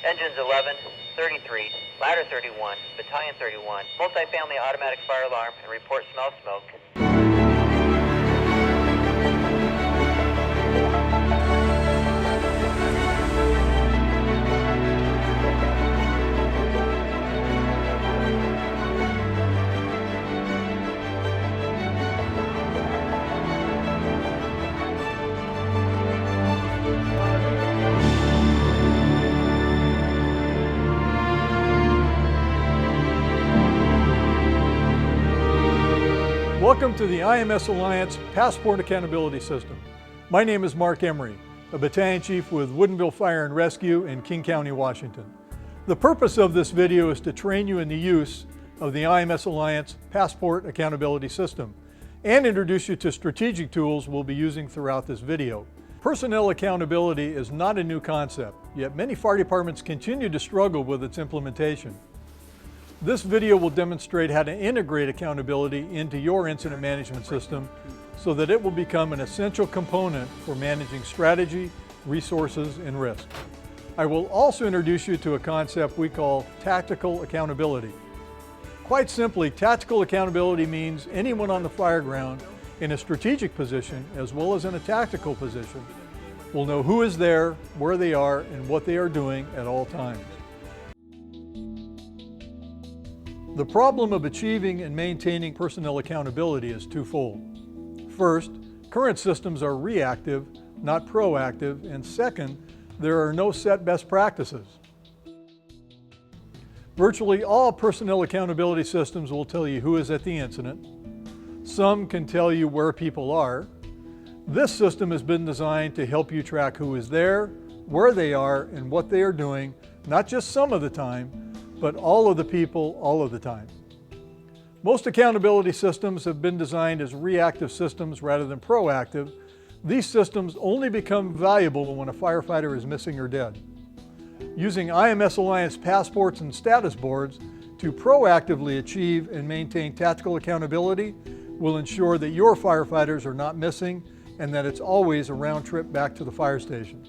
Engines 11, 33, ladder 31, battalion 31, multifamily automatic fire alarm, and report smell smoke. Welcome to the IMS Alliance Passport Accountability System. My name is Mark Emery, a battalion chief with Woodinville Fire and Rescue in King County, Washington. The purpose of this video is to train you in the use of the IMS Alliance Passport Accountability System and introduce you to strategic tools we'll be using throughout this video. Personnel accountability is not a new concept, yet many fire departments continue to struggle with its implementation. This video will demonstrate how to integrate accountability into your incident management system so that it will become an essential component for managing strategy, resources, and risk. I will also introduce you to a concept we call tactical accountability. Quite simply, tactical accountability means anyone on the fire ground in a strategic position as well as in a tactical position will know who is there, where they are, and what they are doing at all times. The problem of achieving and maintaining personnel accountability is twofold. First, current systems are reactive, not proactive, and second, there are no set best practices. Virtually all personnel accountability systems will tell you who is at the incident. Some can tell you where people are. This system has been designed to help you track who is there, where they are, and what they are doing, not just some of the time, but all of the people, all of the time. Most accountability systems have been designed as reactive systems rather than proactive. These systems only become valuable when a firefighter is missing or dead. Using IMS Alliance passports and status boards to proactively achieve and maintain tactical accountability will ensure that your firefighters are not missing and that it's always a round trip back to the fire station.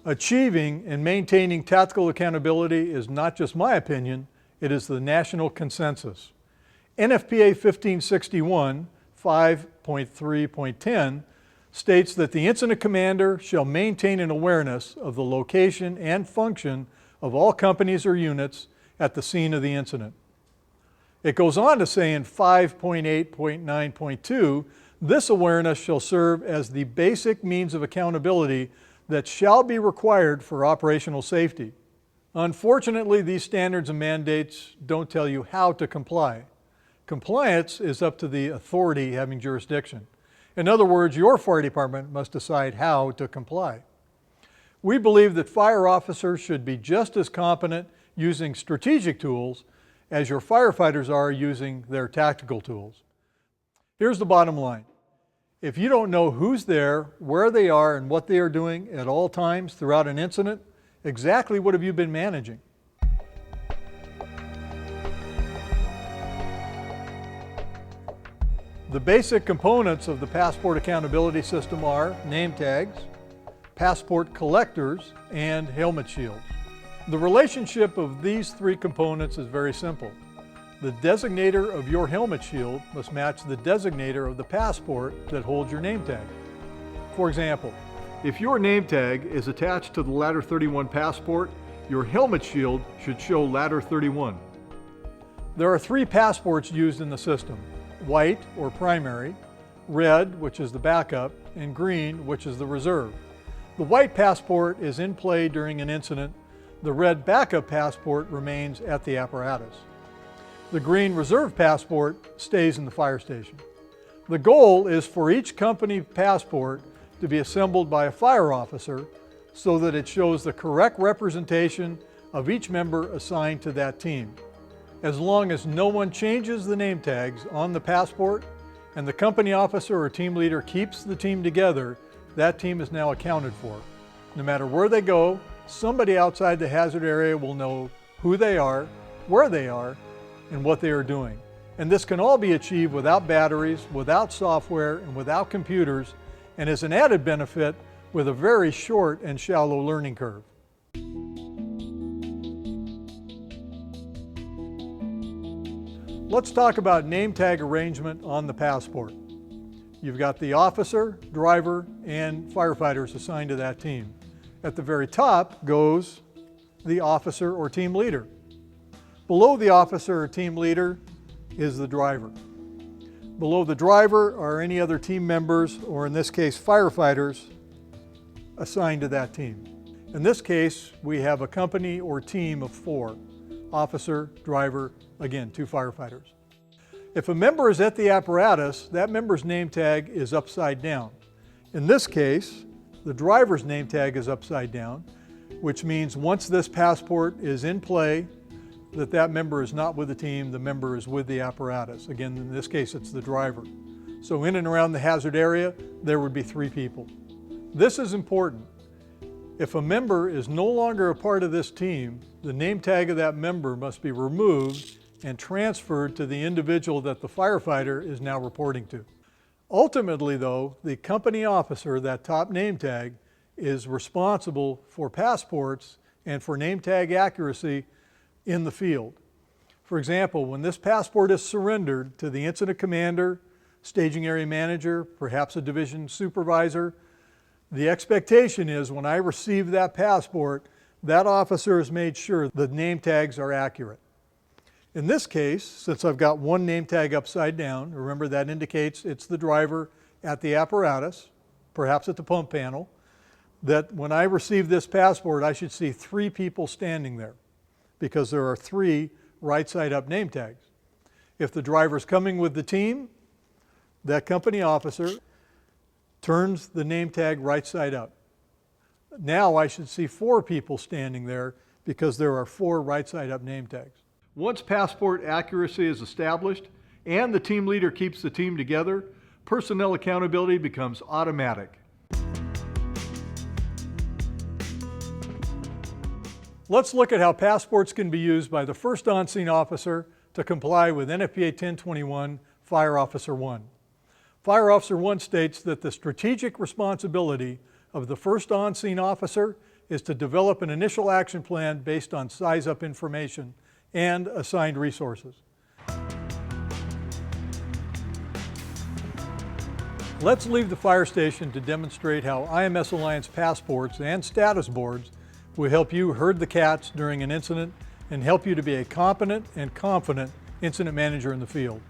Achieving and maintaining tactical accountability is not just my opinion, it is the national consensus. NFPA 1561 5.3.10 states that the incident commander shall maintain an awareness of the location and function of all companies or units at the scene of the incident. It goes on to say in 5.8.9.2, this awareness shall serve as the basic means of accountability that shall be required for operational safety. Unfortunately, these standards and mandates don't tell you how to comply. Compliance is up to the authority having jurisdiction. In other words, your fire department must decide how to comply. We believe that fire officers should be just as competent using strategic tools as your firefighters are using their tactical tools. Here's the bottom line. If you don't know who's there, where they are, and what they are doing at all times throughout an incident, exactly what have you been managing? The basic components of the passport accountability system are name tags, passport collectors, and helmet shields. The relationship of these three components is very simple. The designator of your helmet shield must match the designator of the passport that holds your name tag. For example, if your name tag is attached to the ladder 31 passport, your helmet shield should show ladder 31. There are three passports used in the system: white or primary, red, which is the backup, and green, which is the reserve. The white passport is in play during an incident. The red backup passport remains at the apparatus. The green reserve passport stays in the fire station. The goal is for each company passport to be assembled by a fire officer so that it shows the correct representation of each member assigned to that team. As long as no one changes the name tags on the passport and the company officer or team leader keeps the team together, that team is now accounted for. No matter where they go, somebody outside the hazard area will know who they are, where they are, and what they are doing. And this can all be achieved without batteries, without software, and without computers. And as an added benefit, with a very short and shallow learning curve. Let's talk about name tag arrangement on the passport. You've got the officer, driver, and firefighters assigned to that team. At the very top goes the officer or team leader. Below the officer or team leader is the driver. Below the driver are any other team members, or in this case, firefighters, assigned to that team. In this case, we have a company or team of 4. Officer, driver, again, 2 firefighters. If a member is at the apparatus, that member's name tag is upside down. In this case, the driver's name tag is upside down, which means once this passport is in play, that member is not with the team, the member is with the apparatus. Again, in this case, it's the driver. So in and around the hazard area, there would be 3 people. This is important. If a member is no longer a part of this team, the name tag of that member must be removed and transferred to the individual that the firefighter is now reporting to. Ultimately though, the company officer, that top name tag, is responsible for passports and for name tag accuracy in the field. For example, when this passport is surrendered to the incident commander, staging area manager, perhaps a division supervisor, the expectation is when I receive that passport, that officer has made sure the name tags are accurate. In this case, since I've got one name tag upside down, remember that indicates it's the driver at the apparatus, perhaps at the pump panel, that when I receive this passport, I should see 3 people standing there, because there are 3 right side up name tags. If the driver's coming with the team, that company officer turns the name tag right side up. Now I should see 4 people standing there because there are 4 right side up name tags. Once passport accuracy is established and the team leader keeps the team together, personnel accountability becomes automatic. Let's look at how passports can be used by the first on-scene officer to comply with NFPA 1021 Fire Officer 1. Fire Officer 1 states that the strategic responsibility of the first on-scene officer is to develop an initial action plan based on size-up information and assigned resources. Let's leave the fire station to demonstrate how IMS Alliance passports and status boards will help you herd the cats during an incident and help you to be a competent and confident incident manager in the field.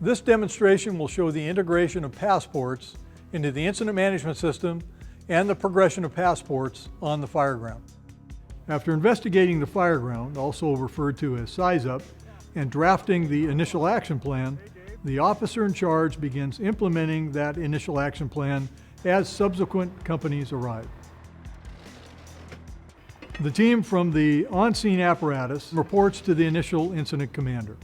This demonstration will show the integration of passports into the incident management system and the progression of passports on the fire ground. After investigating the fire ground, also referred to as size up, and drafting the initial action plan, the officer in charge begins implementing that initial action plan as subsequent companies arrive. The team from the on-scene apparatus reports to the initial incident commander.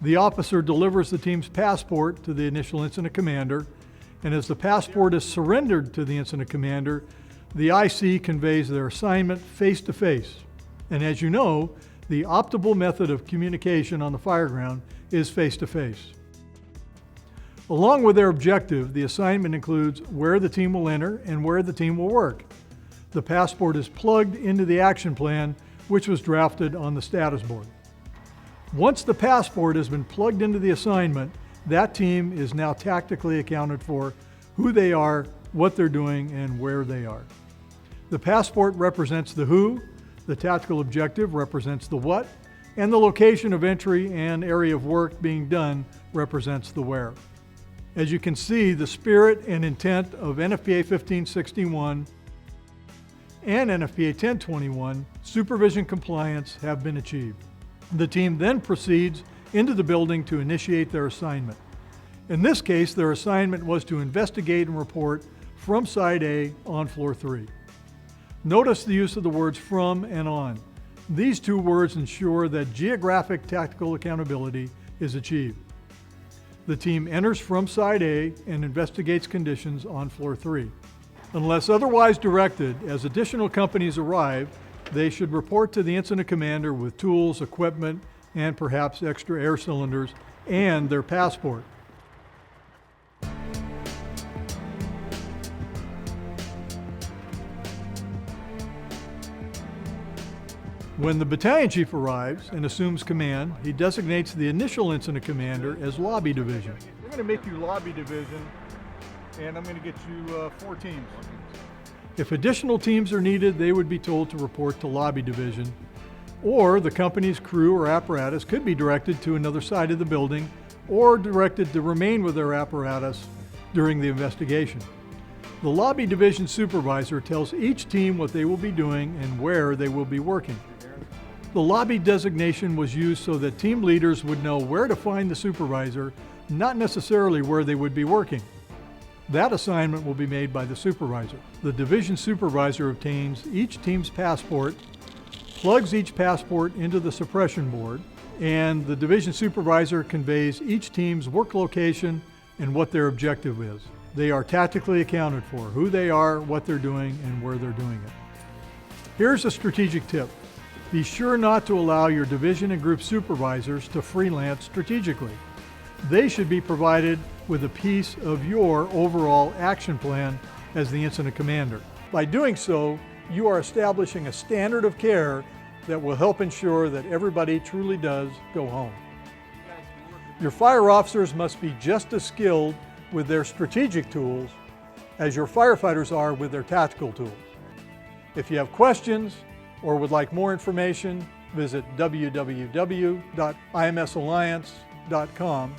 The officer delivers the team's passport to the initial incident commander, and as the passport is surrendered to the incident commander, the IC conveys their assignment face-to-face. And as you know, the optimal method of communication on the fire ground is face-to-face. Along with their objective, the assignment includes where the team will enter and where the team will work. The passport is plugged into the action plan, which was drafted on the status board. Once the passport has been plugged into the assignment, that team is now tactically accounted for, who they are, what they're doing, and where they are. The passport represents the who, the tactical objective represents the what, and the location of entry and area of work being done represents the where. As you can see, the spirit and intent of NFPA 1561 and NFPA 1021 supervision compliance have been achieved. The team then proceeds into the building to initiate their assignment. In this case, their assignment was to investigate and report from Site A on Floor 3. Notice the use of the words from and on. These 2 words ensure that geographic tactical accountability is achieved. The team enters from Site A and investigates conditions on Floor 3. Unless otherwise directed, as additional companies arrive, they should report to the incident commander with tools, equipment, and perhaps extra air cylinders and their passport. When the battalion chief arrives and assumes command, he designates the initial incident commander as lobby division. We're going to make you lobby division, and I'm going to get you 4 teams. If additional teams are needed, they would be told to report to lobby division, or the company's crew or apparatus could be directed to another side of the building or directed to remain with their apparatus during the investigation. The lobby division supervisor tells each team what they will be doing and where they will be working. The lobby designation was used so that team leaders would know where to find the supervisor, not necessarily where they would be working. That assignment will be made by the supervisor. The division supervisor obtains each team's passport, plugs each passport into the suppression board, and the division supervisor conveys each team's work location and what their objective is. They are tactically accounted for, who they are, what they're doing, and where they're doing it. Here's a strategic tip. Be sure not to allow your division and group supervisors to freelance strategically. They should be provided with a piece of your overall action plan as the incident commander. By doing so, you are establishing a standard of care that will help ensure that everybody truly does go home. Your fire officers must be just as skilled with their strategic tools as your firefighters are with their tactical tools. If you have questions or would like more information, visit www.imsalliance.com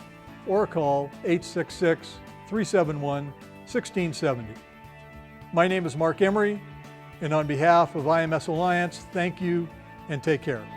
or call 866-371-1670. My name is Mark Emery, and on behalf of IMS Alliance, thank you and take care.